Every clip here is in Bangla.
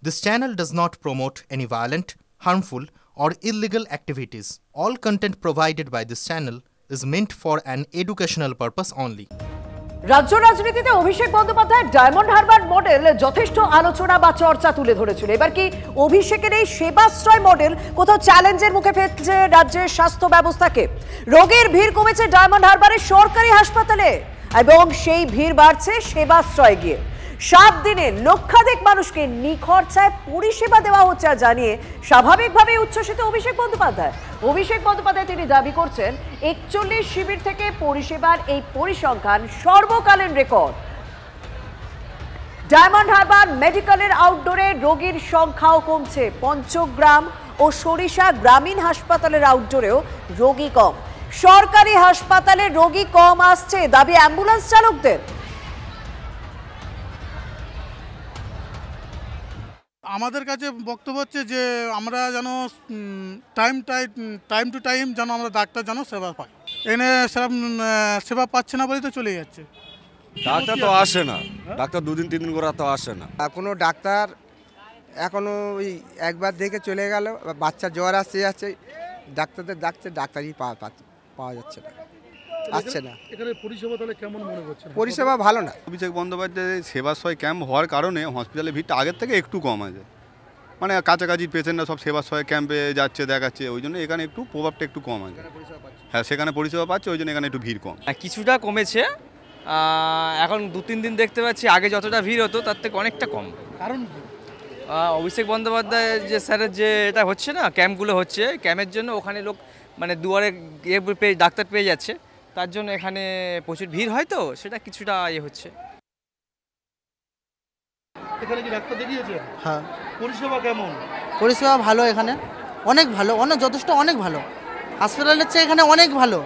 This channel does not promote any violent, harmful, or illegal activities. All content provided by this channel is meant for an educational purpose only. রাজ্য রাজনীতিতে অভিষেক বন্দ্যোপাধ্যায়ের ডায়মন্ড হারবার মডেল যথেষ্ট আলোচনা বা চর্চা তুলে ধরেছিল। এবার কি অভিষেকের এই সেবাশ্রয় মডেল কোথাও চ্যালেঞ্জের মুখে ফেলছে রাজ্যের স্বাস্থ্য ব্যবস্থাকে? রোগীর ভিড় কমেছে ডায়মন্ড হারবারের সরকারি হাসপাতালে এবং সেই ভিড় বাড়ছে সেবাশ্রয়ে গিয়ে। 7 দিনে লক্ষাধিক মানুষকে নিখরচায় পরিষেবা দেওয়া হচ্ছে জানিয়ে স্বাভাবিকভাবে উচ্ছ্বসিত অভিষেক বন্দ্যোপাধ্যায় তিনি দাবি করছেন 41 শিবির থেকে পরিষেবার এই পরিসংখ্যান সর্বকালীন রেকর্ড। ডায়মন্ড হারবার মেডিকেলের আউটডোরে রোগীর সংখ্যাও কমছে। পঞ্চগ্রাম ও সরিষা গ্রামীণ হাসপাতালের আউটডোরেও রোগী কম। সরকারি হাসপাতালে রোগী কম আসছে দাবি অ্যাম্বুলেন্স চালকদের। আমাদের কাছে বক্তব্য হচ্ছে যে আমরা যেন টাইম টু টাইম যেন আমরা ডাক্তার যেন সেবা পাই। এনে সেবা পাচ্ছে না বলেই তো চলে যাচ্ছে। ডাক্তার তো আসে না, ডাক্তার 2 দিন 3 দিন করে তো আসে না। কোনো ডাক্তার এখনো ওই একবার দেখে চলে গেল, বাচ্চা জ্বর আসছে যাচ্ছে, ডাক্তারদের ডাকছে, ডাক্তারই পাওয়া যাচ্ছে না, আসছে না। এখানে পরিষেবা তাহলে কেমন মনে করছেন? পরিষেবা ভালো না। অভিষেক বন্দ্যোপাধ্যায় সেবাশ্রয় ক্যাম্প হওয়ার কারণে হসপিটালের ভিড়টা আগের থেকে একটু কম আছে, মানে কাছাকাছি পেশেন্টরা সব সেবাশ্রয় ক্যাম্পে যাচ্ছে দেখাচ্ছে, ওই জন্য এখানে একটু প্রভাবটা একটু কম আছে। হ্যাঁ, সেখানে পরিষেবা পাচ্ছে, ওই জন্য এখানে একটু ভিড় কম। কিছুটা কমেছে, এখন 2-3 দিন দেখতে পাচ্ছি আগে যতটা ভিড় হতো তার থেকে অনেকটা কম। কারণ অভিষেক বন্দ্যোপাধ্যায় যে স্যারের যে এটা হচ্ছে না, ক্যাম্পগুলো হচ্ছে, ক্যাম্পের জন্য ওখানে লোক মানে দুয়ারে ডাক্তার পেয়ে যাচ্ছে, তার জন্য এখানে প্রচুর ভিড় হয়, তো সেটা কিছুটা হচ্ছে। এখানে কি ডাক্তার দেখিয়েছে? হ্যাঁ। পরিষেবা কেমন? পরিষেবা ভালো, এখানে অনেক ভালো, যথেষ্ট অনেক ভালো। হসপিটালের চেয়ে এখানে অনেক ভালো।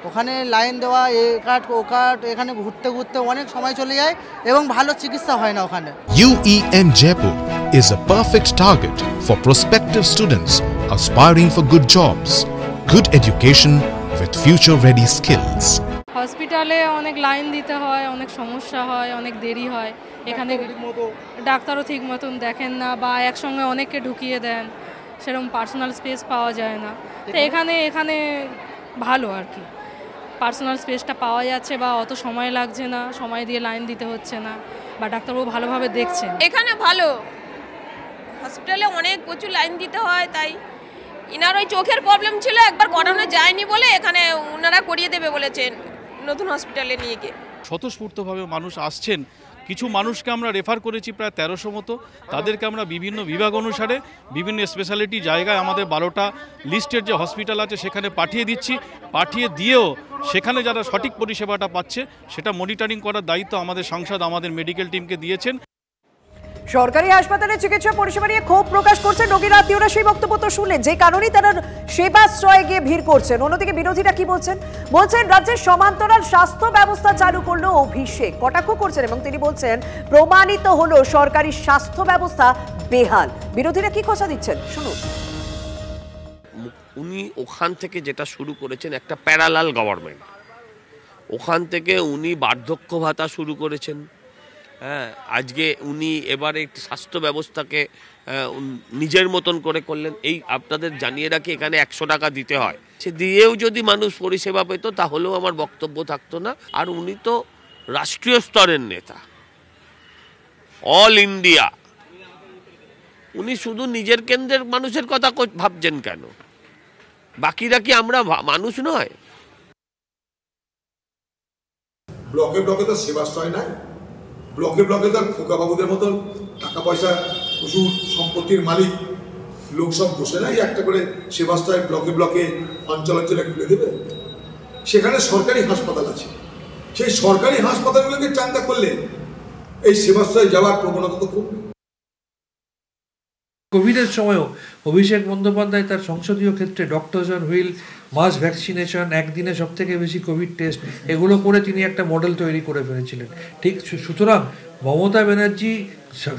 ওখানে লাইন দেওয়া, এ কাট ও কাট, এখানে ঘুরতে ঘুরতে অনেক সময় চলে যায় এবং ভালো চিকিৎসা হয় না ওখানে। UEM Jaipur is a perfect target for prospective students aspiring for good jobs, good education with future-ready skills. হসপিটালে অনেক লাইন দিতে হয়, অনেক সমস্যা হয়, অনেক দেরি হয়। এখানে ডাক্তারও ঠিক মতন দেখেন না বা একসঙ্গে অনেককে ঢুকিয়ে দেন, সেরকম পার্সোনাল স্পেস পাওয়া যায় না। তো এখানে ভালো আর কি, পার্সোনাল স্পেসটা পাওয়া যাচ্ছে বা অত সময় লাগছে না, সময় দিয়ে লাইন দিতে হচ্ছে না, বা ডাক্তারবাবু ভালোভাবে দেখছেন। এখানে ভালো, হসপিটালে অনেক প্রচুর লাইন দিতে হয়, তাই ইনার ওই চোখের প্রবলেম ছিল, একবার করানো যায়নি বলে এখানে ওনারা করিয়ে দেবে বলেছেন নতুন হসপিটালে নিয়ে গিয়ে। স্বতঃস্ফূর্তভাবে মানুষ আসছেন। কিছু মানুষকে আমরা রেফার করেছি প্রায় 1300 মতো, তাদেরকে আমরা বিভিন্ন বিভাগ অনুসারে বিভিন্ন স্পেশালিটি জায়গায় আমাদের 12টা লিস্টের যে হসপিটাল আছে সেখানে পাঠিয়ে দিচ্ছি। পাঠিয়ে দিয়েও সেখানে যারা সঠিক পরিষেবাটা পাচ্ছে সেটা মনিটরিং করার দায়িত্ব আমাদের সাংসদ আমাদের মেডিকেল টিমকে দিয়েছেন। সরকারি হাসপাতালে চিকিৎসা পরিষেবা নিয়ে ক্ষোভ প্রকাশ করছেন রোগীর আত্মীয়রা। সেই বক্তব্য তো শুনলেন, যে কারণেই তারা সেবাশ্রয়ে গিয়ে ভিড় করছেন। অন্যদিকে বিরোধীরা কি বলছেন? রাজ্যের সমান্তরাল স্বাস্থ্য ব্যবস্থা চালু করলো অভিষেক, কটাক্ষ করছেন এবং তিনি বলছেন প্রমাণিত হলো সরকারি স্বাস্থ্য ব্যবস্থা বেহাল। বিরোধীরা কি খোঁচা দিচ্ছেন শুনুন। উনি ওখান থেকে যেটা শুরু করেছেন একটা প্যারালাল গভর্নমেন্ট, ওখান থেকে উনি বার্ধক্য ভাতা শুরু করেছেন। হ্যাঁ, আজকে উনি এবারে স্বাস্থ্য ব্যবস্থাকে নিজের মতন করে করলেন। এই আপনাদের জানিয়ে রাখি, এখানে 100 টাকা দিতে হয়, সে দিয়েও যদি মানুষ পরিষেবা পেত তাহলেও আমার বক্তব্য থাকতো না। আর উনি তো রাষ্ট্রীয় স্তরের নেতা, অল ইন্ডিয়া, উনি শুধু নিজের কেন্দ্রের মানুষের কথা ভাবছেন কেন? বাকিরা কি আমরা মানুষ নয়? ব্লকে ব্লকে তো সেবাশ্রয় নাই, ব্লকে ব্লকে তার খোকাবাবুদের মতন টাকা পয়সা প্রচুর সম্পত্তির মালিক লোক সব বসে নাই একটা করে সেবাশ্রয় ব্লকে ব্লকে অঞ্চলে খুলে দেবে। সেখানে সরকারি হাসপাতাল আছে, সেই সরকারি হাসপাতালগুলোকে চাঙ্গা করলে এই সেবাশ্রয় যাওয়ার প্রবণতা তো কমবে। কোভিডের সময়ও অভিষেক বন্দ্যোপাধ্যায় তার সংসদীয় ক্ষেত্রে doctors on wheel, mass vaccination, একদিনে সবথেকে বেশি কোভিড টেস্ট, এগুলো করে তিনি একটা মডেল তৈরি করে ফেলেছিলেন। ঠিক সুতরাং মমতা ব্যানার্জি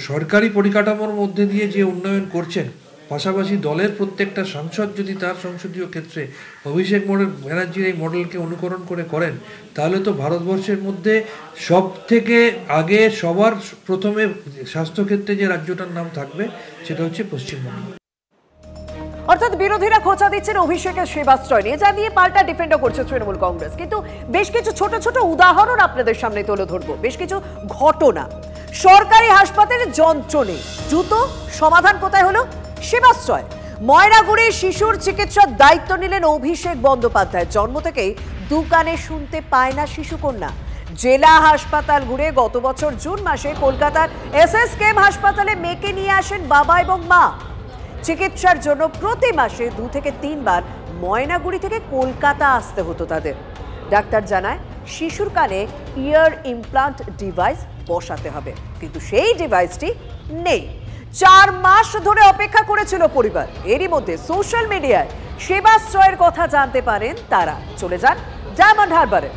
সরকারি পরিকাঠামোর মধ্যে দিয়ে যে উন্নয়ন করছেন পাশাপাশি দলের প্রত্যেকটা সাংসদ যদি তার সংসদীয় ক্ষেত্রে অভিষেক ব্যানার্জির এই মডেলকে অনুকরণ করেন, তাহলে তো ভারতবর্ষের মধ্যে সব থেকে আগে সবার প্রথমে স্বাস্থ্যক্ষেত্রে যে রাজ্যটার নাম থাকবে সেটা হচ্ছে পশ্চিমবঙ্গ। অর্থাৎ বিরোধীরা খোঁচা দিচ্ছেন অভিষেকের সেবাশ্রয় নিয়ে, যা নিয়ে পাল্টা ডিফেন্ডও করছে তৃণমূল কংগ্রেস। কিন্তু বেশ কিছু ছোট ছোট উদাহরণ আপনাদের সামনে তুলে ধরবো, বেশ কিছু ঘটনা। সরকারি হাসপাতালে যন্ত্র নেই, দ্রুত সমাধান কোথায় হলো? সেবাশ্রয়। ময়নাগুড়ির শিশুর চিকিৎসার দায়িত্ব নিলেন অভিষেক বন্দ্যোপাধ্যায়। জন্ম থেকেই দুকানে শুনতে পায় না শিশুকন্যা। জেলা হাসপাতাল ঘুরে গত বছর জুন মাসে কলকাতার SSKM হাসপাতালে মেয়েকে নিয়ে আসেন বাবা এবং মা। চিকিৎসার জন্য প্রতি মাসে 2 থেকে 3 বার ময়নাগুড়ি থেকে কলকাতা আসতে হতো তাদের। ডাক্তার জানায় শিশুর কানে ইয়ার ইমপ্লান্ট ডিভাইস বসাতে হবে, কিন্তু সেই ডিভাইসটি নেই। 4 মাস ধরে অপেক্ষা করেছিল পরিবার। এরই মধ্যে সোশ্যাল মিডিয়ায় সেবাশ্রয়ের কথা জানতে পারেন তারা। চলে যান ডায়মন্ড হারবারে,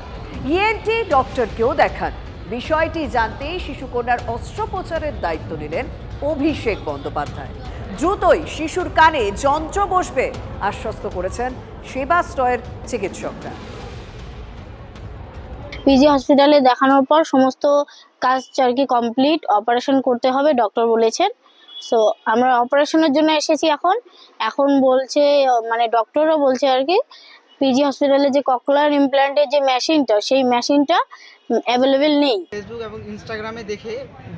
ENT ডক্টরকেও দেখান। বিষয়টি জানতেই শিশুকন্যার অস্ত্রোপচারের দায়িত্ব নিলেন অভিষেক বন্দ্যোপাধ্যায়। দ্রুতই শিশুর কানে যন্ত্র বসবে আশ্বস্ত করেছেন সেবাশ্রয়ের চিকিৎসকরা। পিজি হসপিটালে দেখানোর পর সমস্ত কাজ আর কি কমপ্লিট, অপারেশন করতে হবে ডক্টর বলেছেন। সো আমরা অপারেশনের জন্য এসেছি। এখন বলছে, মানে ডক্টরও বলছে আর কি, পিজি হসপিটালে যে ককলিয়ার ইমপ্ল্যান্টের যে মেশিনটা, সেই মেশিনটা অ্যাভেলেবেল নেই। ফেসবুক এবং ইনস্টাগ্রামে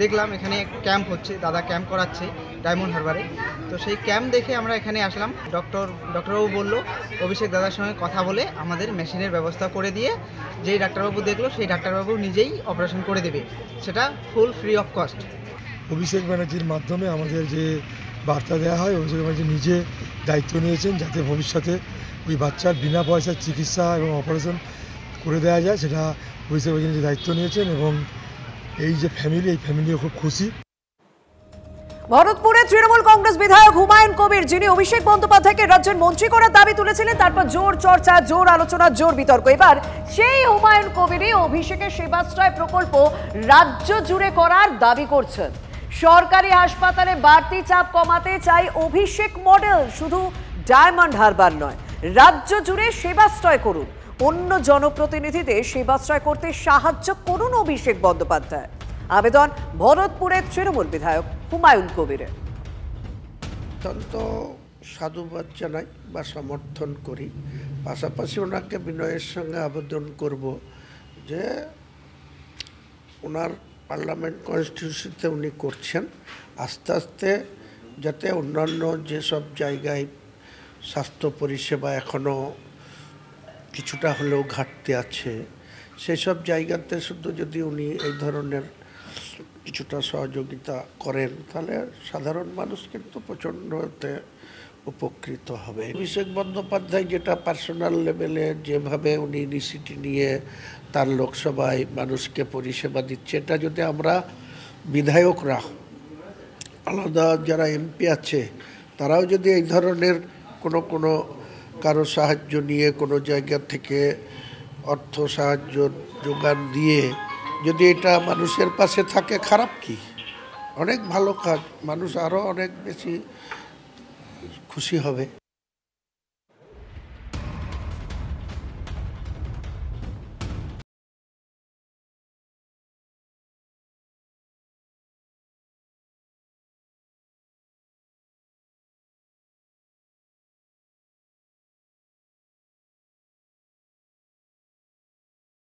দেখলাম এখানে ক্যাম্প হচ্ছে, দাদা ক্যাম্প করাচ্ছে ডায়মন্ড হারবারে। তো সেই ক্যাম্প দেখে আমরা এখানে আসলাম। ডক্টরবাবু বললো অভিষেক দাদার সঙ্গে কথা বলে আমাদের মেশিনের ব্যবস্থা করে দিয়ে, যেই ডাক্তারবাবু দেখলো সেই ডাক্তারবাবু নিজেই অপারেশন করে দেবে, সেটা ফুল ফ্রি অফ কস্ট। অভিষেক ব্যানার্জির মাধ্যমে আমাদের যে বার্তা দেওয়া হয়, অভিষেক ব্যানার্জি নিজে দায়িত্ব নিয়েছেন যাতে ভবিষ্যতে ওই বাচ্চার বিনা পয়সার চিকিৎসা এবং অপারেশন করে দেওয়া যায়, সেটা অভিষেক ব্যানার্জি নিজে দায়িত্ব নিয়েছেন। এবং এই যে ফ্যামিলি, এই ফ্যামিলিও খুব খুশি। ভরতপুরে তৃণমূল কংগ্রেস বিধায়ক হুমায়ুন কবির, যিনি অভিষেক বন্দ্যোপাধ্যায়কে রাজ্যের মন্ত্রী করার দাবি তুলেছিলেন, তারপর জোর চর্চা, জোর আলোচনা, জোর বিতর্ক। এবার সেই হুমায়ুন কবিরই অভিষেকের সেবাশ্রয় প্রকল্প রাজ্য জুড়ে করার দাবি করছেন। সরকারি হাসপাতালে বাড়তি চাপ কমাতে চাই অভিষেক মডেল। শুধু ডায়মন্ড হারবার নয়, রাজ্য জুড়ে সেবাশ্রয় করুন। অন্য জনপ্রতিনিধিদের সেবাশ্রয় করতে সাহায্য করুন অভিষেক বন্দ্যোপাধ্যায়। আবেদন ভরতপুরের তৃণমূল বিধায়ক হুমায়ুন কবিরের। অত্যন্ত সাধুবাদ জানাই বা সমর্থন করি। পাশাপাশি ওনাকে বিনয়ের সঙ্গে আবেদন করব যে ওনার পার্লামেন্ট কনস্টিটিউশিতে উনি করছেন, আস্তে আস্তে যাতে অন্যান্য যেসব জায়গায় স্বাস্থ্য পরিষেবা এখনও কিছুটা হলেও ঘাটতি আছে, সেসব জায়গাতে শুধু যদি উনি এই ধরনের কিছুটা সহযোগিতা করেন, তাহলে সাধারণ মানুষ কিন্তু প্রচণ্ডতে উপকৃত হবে। অভিষেক বন্দ্যোপাধ্যায় যেটা পার্সোনাল লেভেলে যেভাবে উনি ইনিশিয়েটিভ নিয়ে তার লোকসভায় মানুষকে পরিষেবা দিচ্ছে, এটা যদি আমরা বিধায়করা, আলাদা যারা এমপি আছে, তারাও যদি এই ধরনের কোনো কারো সাহায্য নিয়ে কোনো জায়গা থেকে অর্থ সাহায্য যোগান দিয়ে যদি এটা মানুষের পাশে থাকে, খারাপ কি? অনেক ভালো কাজ, মানুষ আরও অনেক বেশি খুশি হবে।